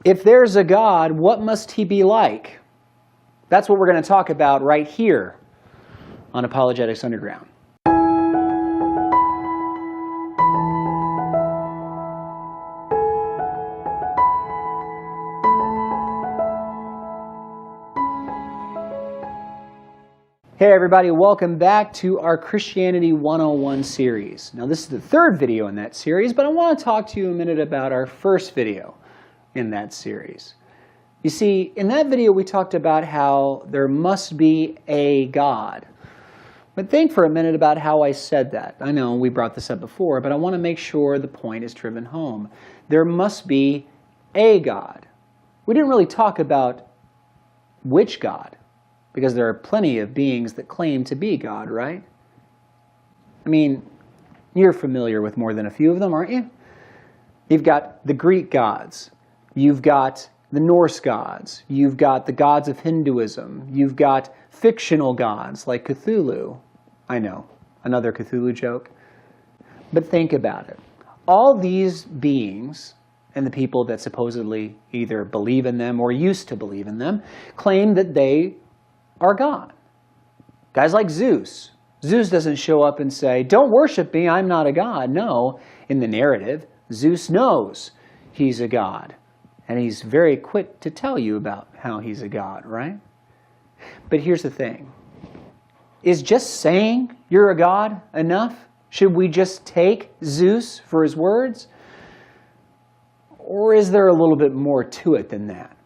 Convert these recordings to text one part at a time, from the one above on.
If there's a God, what must he be like? That's what we're going to talk about right here on Apologetics Underground. Hey everybody, welcome back to our Christianity 101 series. Now this is the third video in that series, but I want to talk to you a minute about our first video in that series. You see, in that video we talked about how there must be a God. But think for a minute about how I said that. I know we brought this up before, but I want to make sure the point is driven home. There must be a God. We didn't really talk about which God, because there are plenty of beings that claim to be God, right? I mean, you're familiar with more than a few of them, aren't you? You've got the Greek gods. You've got the Norse gods. You've got the gods of Hinduism. You've got fictional gods like Cthulhu. I know, another Cthulhu joke. But think about it. All these beings and the people that supposedly either believe in them or used to believe in them claim that they are God. Guys like Zeus. Zeus doesn't show up and say, "Don't worship me, I'm not a god." No, in the narrative, Zeus knows he's a god. And he's very quick to tell you about how he's a god, right? But here's the thing. Is just saying you're a god enough? Should we just take Zeus for his words? Or is there a little bit more to it than that?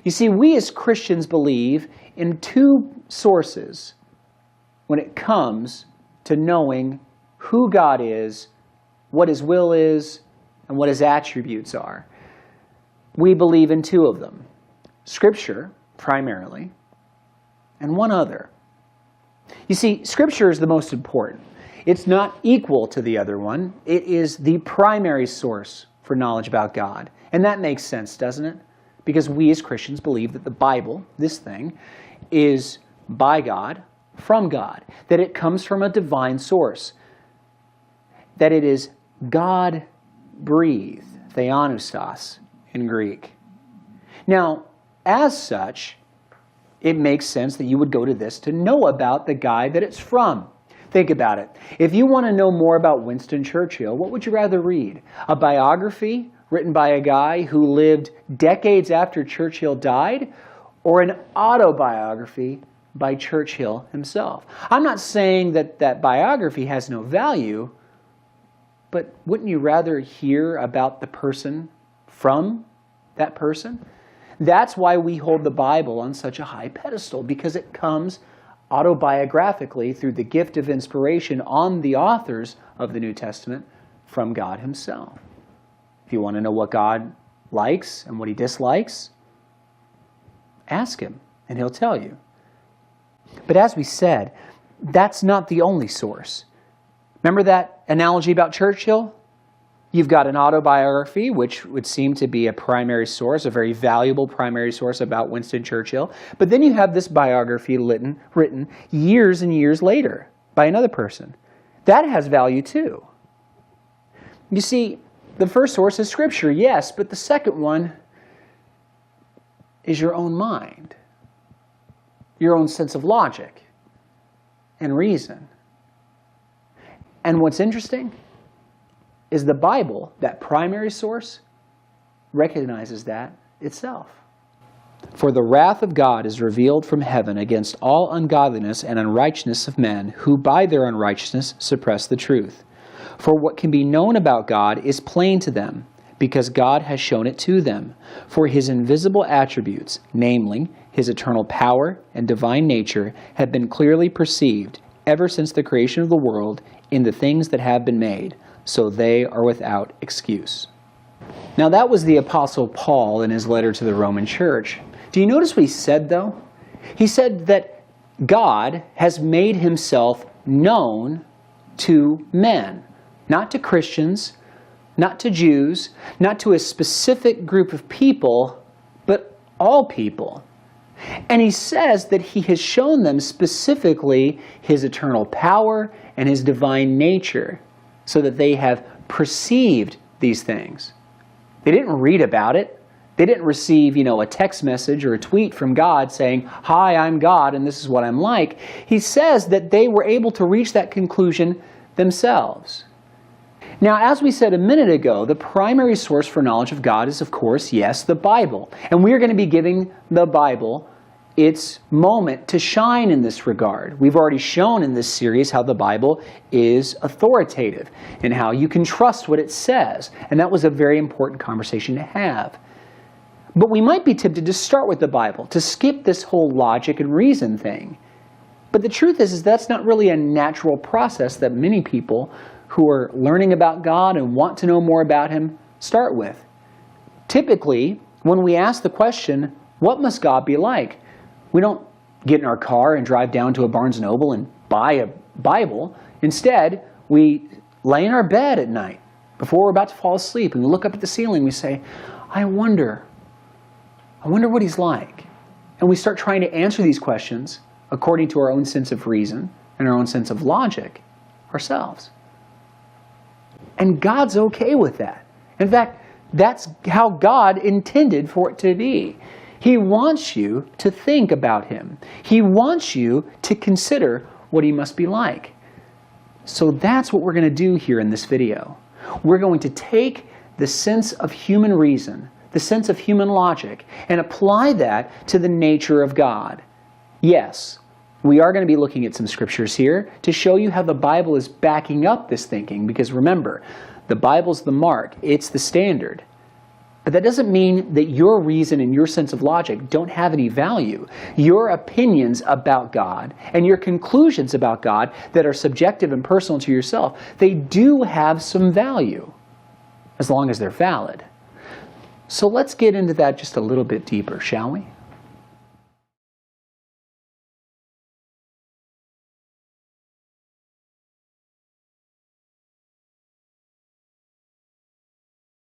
You see, we as Christians believe in two sources when it comes to knowing who God is, what his will is, and what his attributes are. We believe in two of them. Scripture, primarily, and one other. You see, Scripture is the most important. It's not equal to the other one. It is the primary source for knowledge about God. And that makes sense, doesn't it? Because we as Christians believe that the Bible, this thing, is by God, from God. That it comes from a divine source. That it is God-breathed, theopneustos in Greek. Now, as such, it makes sense that you would go to this to know about the guy that it's from. Think about it. If you want to know more about Winston Churchill, what would you rather read? A biography written by a guy who lived decades after Churchill died, or an autobiography by Churchill himself? I'm not saying that that biography has no value, but wouldn't you rather hear about the person from that person? That's why we hold the Bible on such a high pedestal, because it comes autobiographically through the gift of inspiration on the authors of the New Testament from God himself. If you want to know what God likes and what he dislikes, ask him and he'll tell you. But as we said, that's not the only source. Remember that analogy about Churchill? You've got an autobiography, which would seem to be a primary source, a very valuable primary source about Winston Churchill. But then you have this biography written years and years later by another person. That has value too. You see, the first source is Scripture, yes, but the second one is your own mind, your own sense of logic and reason. And what's interesting is the Bible, that primary source, recognizes that itself. For the wrath of God is revealed from heaven against all ungodliness and unrighteousness of men, who by their unrighteousness suppress the truth. For what can be known about God is plain to them, because God has shown it to them. For his invisible attributes, namely his eternal power and divine nature, have been clearly perceived ever since the creation of the world in the things that have been made, so they are without excuse. Now that was the Apostle Paul in his letter to the Roman church. Do you notice what he said, though? He said that God has made himself known to men. Not to Christians, not to Jews, not to a specific group of people, but all people. And he says that he has shown them specifically his eternal power and his divine nature, so that they have perceived these things. They didn't read about it. They didn't receive, a text message or a tweet from God saying, "Hi, I'm God and this is what I'm like." He says that they were able to reach that conclusion themselves. Now, as we said a minute ago, the primary source for knowledge of God is, of course, yes, the Bible. And we are going to be giving the Bible its moment to shine in this regard. We've already shown in this series how the Bible is authoritative and how you can trust what it says. And that was a very important conversation to have. But we might be tempted to start with the Bible, to skip this whole logic and reason thing. But the truth is that's not really a natural process that many people who are learning about God and want to know more about Him start with. Typically, when we ask the question, what must God be like? We don't get in our car and drive down to a Barnes & Noble and buy a Bible. Instead, we lay in our bed at night before we're about to fall asleep and we look up at the ceiling and we say, I wonder what He's like. And we start trying to answer these questions according to our own sense of reason and our own sense of logic ourselves. And God's okay with that. In fact, that's how God intended for it to be. He wants you to think about Him. He wants you to consider what He must be like. So that's what we're going to do here in this video. We're going to take the sense of human reason, the sense of human logic, and apply that to the nature of God. Yes, we are going to be looking at some scriptures here to show you how the Bible is backing up this thinking, because remember, the Bible's the mark, it's the standard. But that doesn't mean that your reason and your sense of logic don't have any value. Your opinions about God and your conclusions about God that are subjective and personal to yourself, they do have some value, as long as they're valid. So let's get into that just a little bit deeper, shall we?